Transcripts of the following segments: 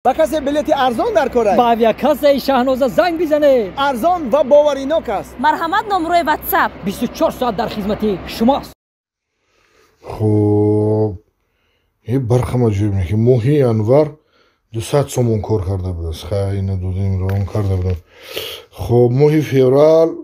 با کسی بلیت ارزان در کره با авиакассаи Шаҳноза занг бизанед. ارزان و باورینок است. марҳамат номрои ватсап 24 соат дар хизмати шумост. خب این برخمه جویم که ماهی انور 200 سومون کار کرده بود. خیلی ندودیم رو کرده بودم. خب ماهی فیورال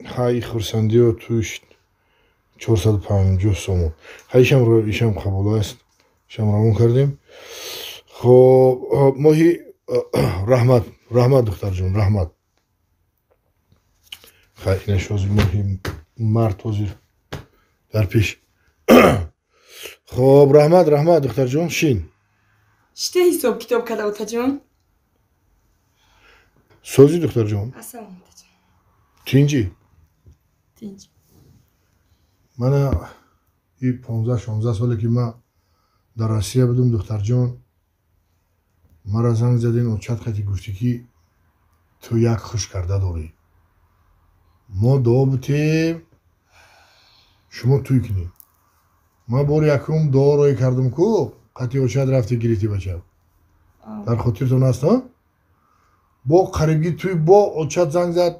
های خورسندی و توش 450 سومون. هایشم رو ایشم قبول است. شم رو کردیم. خب ماهی رحمت دختر جون رحمت. خیلی نشوز ماهی مرد وزیر در پیش. خب رحمت دختر جون شین. چطور حساب کتاب کرده اوتا جون؟ سوزی دختر جون. اصلا اوتا جون. تینجی. من این 15-16 ساله که من در روسیه بودم دختر جون. مرا زنگ زدین و چت خطی گفتی که تو یک خوش کرده داری. ما دعا بتیم شما توی کنیم. ما بار یکم دعا روی کردم که قطعی و چت رفتی گریتی بچه. در خاطرتون هست ها؟ با قریبگی توی با اوچت زنگ زد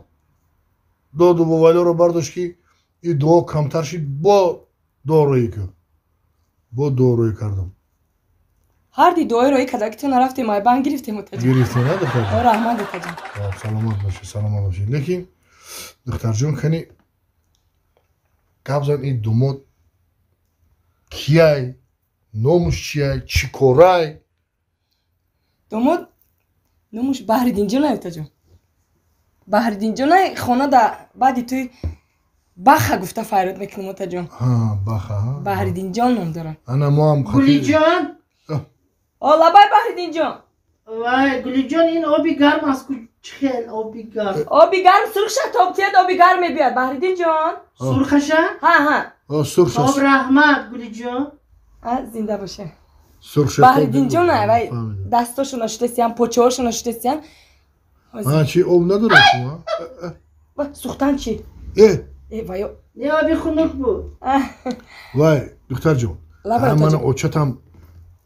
دو موبایل رو برداشت که این دعا کمتر شد با دعا روی کرد. با دعا روی کردم. هر دی دعای روی کرده که تو نرفتی مای بان گرفتی اوتا جون. گرفتی نه دختر جون؟ رحمت اوتا جون. سلامت باشه. لیکن دختر جون خیلی قبضا این دومود کیای نومش چیای چی کارای دومود نومش بحردین جون اوتا جون. بحردین جون خونه دا بعدی توی باخه گفته فریاد میکنم اوتا جون. ها باخه ها. بحردین جان نام داره. انا ما هم گلی جان. الله بای بحردین جان. وای گلی جان این آبی گرم است خیلی آبی گرم. آبی گرم سرخ شد تا بیاد آبی گرم میاد بحردین جان. سرخشه؟ ها. سرخ شد. آب رحمت گلی جان. زنده باشه. سرخ شد. بحردین جان وای دستاشو نشتسیان پوچه‌هاشو نشتسیان. چی آب نداره شما؟ سوختن چی؟ وای نه آبی خنک بود. وای دختر جون. من اوچتم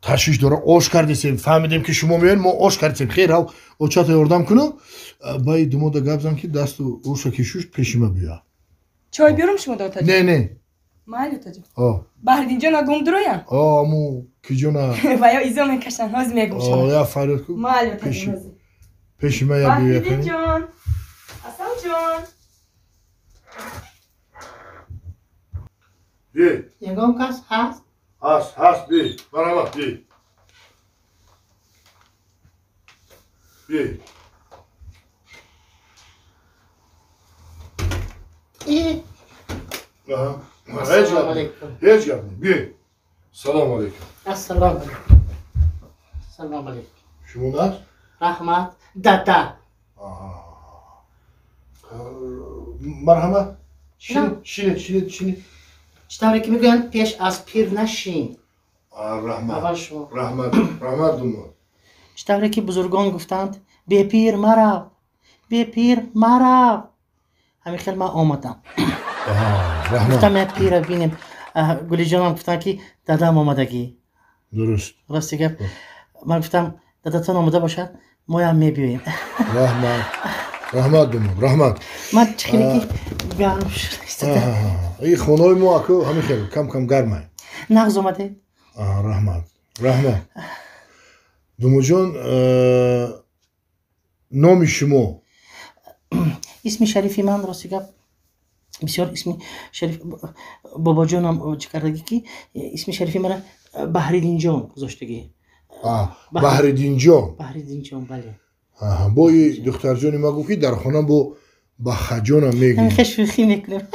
تشویش داره آش کردیم فهمیدیم که شما میان ما آش کردیم خیر ها اوچت یاردم کنو بای دو مودا گابزم که دست و روش کشوش پیشیمه بیا چای بیارم شما داتا جون نه مالی تا جون بحردین جون گم درویان مو کی جونا وای ایزو من کشن هاز میگم شما یا فریاد کو مالی تا جون پیشیمه یا بیا بحردین جون حسن جون بی یگام کس هست هست بی مرحبا بی السلام علیکم. هیچ گپ نی بی سلام علیکم. السلام علیکم. سلام علیکم. شما نه؟ رحمت دادا. مرحبا شینید چطوری که میگن پیش از پیر نشین. رحمت دومو چطوری که بزرگان گفتند به پیر مرا همین خیلی من آمدم. گفتم یک پیر بینیم گلی جانم گفتن که دادم آمدگی درست راستی گفت من گفتم دادتان آمده باشد ما هم میبیاییم. رحمت دومو من خیلی که گرم شده این خونای ما اکو همین خیلی کم گرمه نغز آمده. رحمت دومو جان نامی شما اسم شریفی من راستی گفت بسیار اسم شریف بابا جانم چه کردگی که اسم شریفی من بحردین جان گذاشتگی. بحردین جان بله. با این دختر جانی ما گفتی در خانه با بخ جانم میگی شوخی میکنم.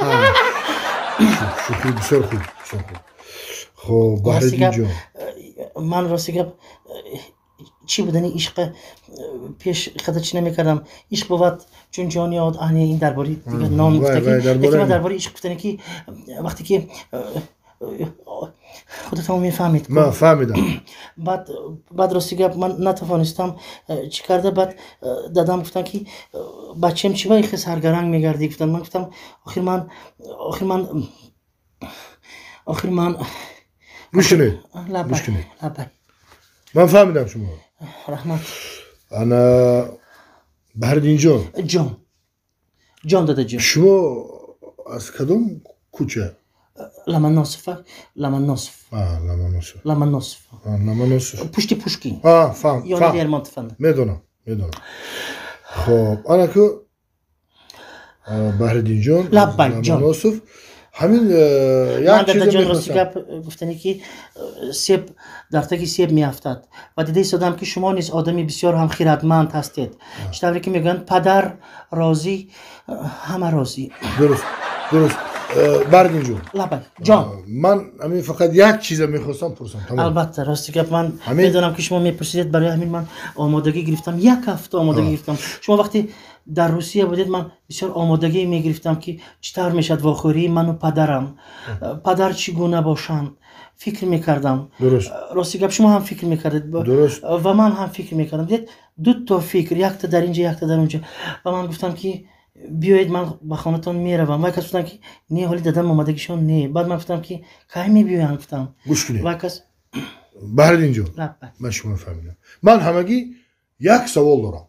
شوخی بسیار خوب خب بحردین جان من راستی گفت چی بودنی عشق پیش خدا چی نمیکردم عشق بود چون جانیاد آنی این درباره دیگه نام گفته که لیکن من درباره عشق گفتنی که وقتی که خودت هم میفهمید من فهمیدم بعد راستی گفت من نتوانستم چی کرده بعد دادم گفتن که بچه‌م چی وای خیلی سرگرنگ میگردی گفتم من گفتم آخر من گوش کنید من فهمیدم شما. رحمت. انا بهردین جان داده جان. شما از کدوم کوچه؟ لمن ناصفه. لمن ناصف. پشتی پوشکین. فهم. یعنی دیرمان تفنده. میدونم. خب انا که بهردین جان لبک جان ناصف همین یک چیز جان میخواستم. راستی گپ گفتنی که سیب در تکی سیب میافتد و دیده ایستادم که شما نیز آدمی بسیار هم خیرتمند هستید. شتابری که میگن پدر راضی همه راضی. درست بهردین جان من همین فقط یک چیز میخواستم پرسم. تمام. البته راستی گپ من میدونم که شما میپرسید، برای همین من آمادگی گرفتم. یک هفته آمادگی گرفتم. شما وقتی در روسیه بودید من بسیار آمادگی میگرفتم که چطور میشد واخوری من و پدرم پدر چگونه باشند فکر میکردم. درست. راستی گپ شما هم فکر میکردید درست. و من هم فکر میکردم. دید دو تا فکر، یک تا در اینجا یک تا در اونجا. و من گفتم که بیایید من به خانه‌تان میروم. و کس گفتن که نه حالی دادم آمادگیشون نه. بعد من گفتم که کی میبیاین گفتم گوش کنید. و کس بهردین جان من شما فهمیدم. من همگی یک سوال دارم.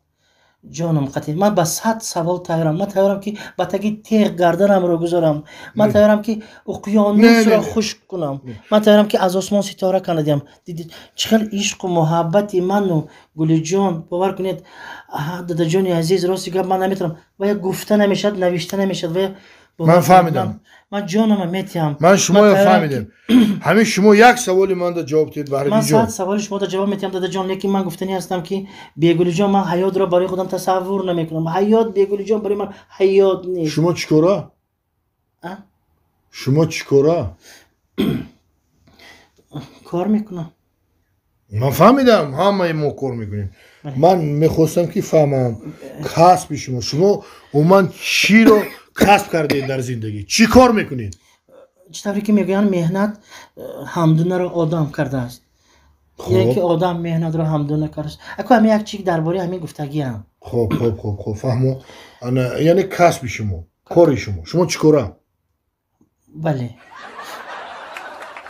جانم قطعی من با 100 سوال تیارم. من تیارم که با تگی تیغ گردنم رو گذارم. من تیارم که اقیانوس را خشک کنم. من تیارم که از آسمان ستاره کندیم. دیدید چقدر عشق و محبت من و گل جان. باور کنید دادا جان عزیز راستی گپ من نمیتونم و یا گفته نمیشد نوشته نمیشد و من فهمیدم. من جانم میتیم. من شما فهمیدم. همین شما یک سوالی من دا جواب دید بهردین جان. من 100 سوال شما دا جواب میتیم دادا جان، لیکن من گفتنی هستم که بیگل جان من حیات را برای خودم تصور نمیکنم. حیات بیگل جان برای من حیات نیست. شما چیکاره؟ کار میکنم. من فهمیدم همه ما کار میکنیم. من میخواستم که فهمم کسب شما و من چی رو کسب کردید در زندگی؟ چی کار میکنید؟ چطوری که میگن مهنت همدونه رو آدم کرده است. یعنی که آدم مهنت رو همدونه کرده است. اکو همین یک چیز درباره همین گفتگی هم. خب فهمو. یعنی کسب شما، کار شما چی کاره؟ بله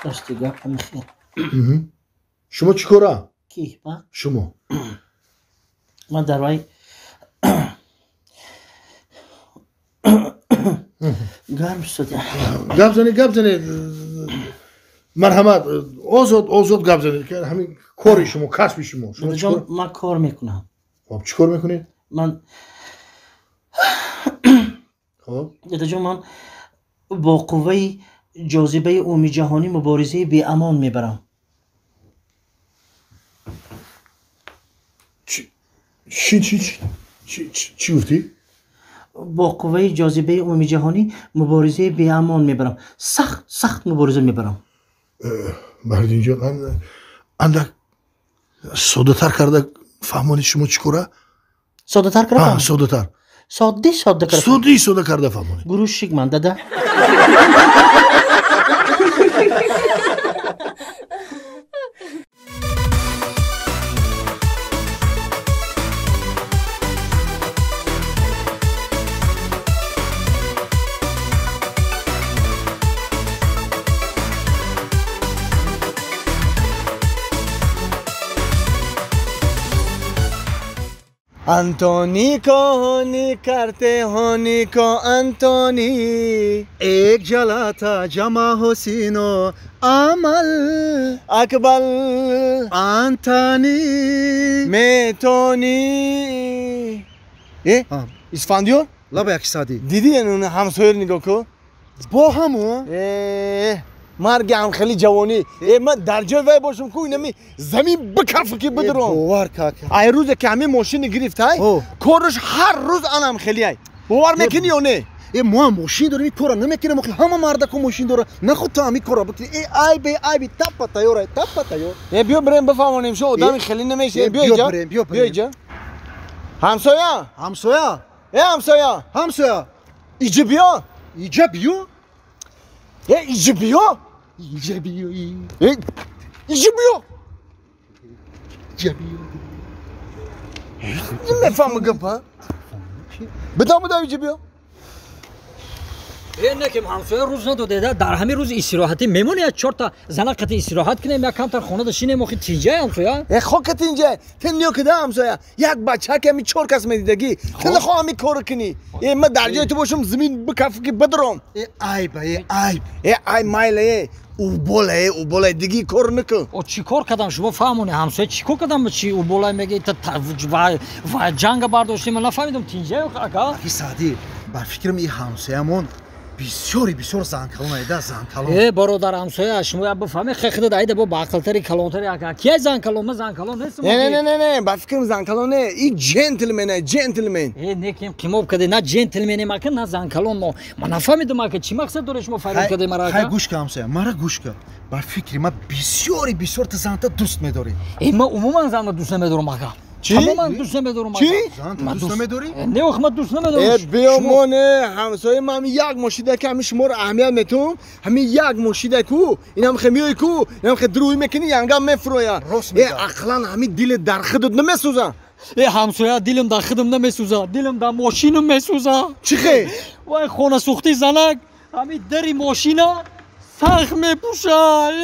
راستی گپ هم خیر. شما چی کاره؟ کی با؟ شما. من در وای گرم شد. گپ زنید مرحمت آزاد گپ زنید که همین کار شما کسب شما. من کار میکنم. خب چی کار میکنید؟ من خب دادا جان من با قوه جاذبه عمومی جهانی مبارزه بی امان میبرم. چی گفتی؟ با قوه جاذبه عمومی جهانی مبارزه بی امان میبرم. سخت مبارزه میبرم. بهردین جان اندک ساده تر کرده فهمانی شما چی کاره؟ ساده تر کرده؟ ساده تر. ساده کرده فهمانی. گروش شک من داده. अंतोनी को होनी करते होनी को अंतोनी एक जला था जमा हुसीनो अमल अकबल अंतोनी मेटोनी İspanyol? لابا یک سادی دیدی اون همسایه نگاه کن با همو مرگ هم خیلی جوانی من در جای وای باشم که اینمی زمین بکف که بدرم باور کاکا ای روز که همین ماشین گرفت های کارش هر روز انم خیلی های باور میکنی یا نه ما ماشین داریم کارا نمیکنه مخل همه مردا کو ماشین داره نخود تو همی کارا بکنی ای بی تپ تایور بیا بریم بفهمونیم شو آدم خیلی نمیشه بیا اینجا همسایه اینجا بیا نمیفهم گپ ها بدم اینجا بیا неким ҳамсоя рӯз надодеда дар ҳамин рӯзи истироҳатӣ мемони я 4 та зана қати истироҳат кунем я камтар хонада шинем охи тинҷаи ҳамсоя خاکت اینجا تنیا که دام سایا یک بچه که می 4 کس میدیدگی تن خواهم می کار کنی من در جای تو باشم زمین بکف که بدرم عیب ای مایله او بالا دیگه کار نکن о чӣ кор кардам шумо фаҳмоне ҳамсоя чӣ кор кардам чӣ ӯ болай мегӯяд ва ҷанга бардоштем ман нафаҳмидам тинҷаи ака сади бар фикрам и ҳамсоямон бисёр занкалон айда занкалон бародар ҳамсоя шумо як бифаҳме хехидад айда бо баақлтари калонтари ака кияй занкалон ман занкалон нестам не ба фикрам занкалон не и джентлмен неким қимоб каде на джентлменем ака на занкалон мо ман нафаҳмидам ака чӣ мақсад доред шумо файрод каде мара ака гӯш ка ҳамсоя мара гӯш ка бар фикри ман бисёр та занта дӯст медорӣ ман умуман занна дӯст намедорам ака тамоман дӯст намедорам занта дӯст намедорӣ не ох ман дӯст намедорам بیامونه همسایه من یک ماشیده که همین شما رو اهمیت میتونم همین یک ماشیده کو این هم خمیوی کو این هم خدروی میکنی ینگم میفرویا اقلا همین دل در خودت نمیسوزه ҳамсоя дилам дар худам намесӯзад дилам дар мошинам месӯзад چی خیلی؟ вай хонасӯхти занак ҳамин дари мошина сахт мепӯшад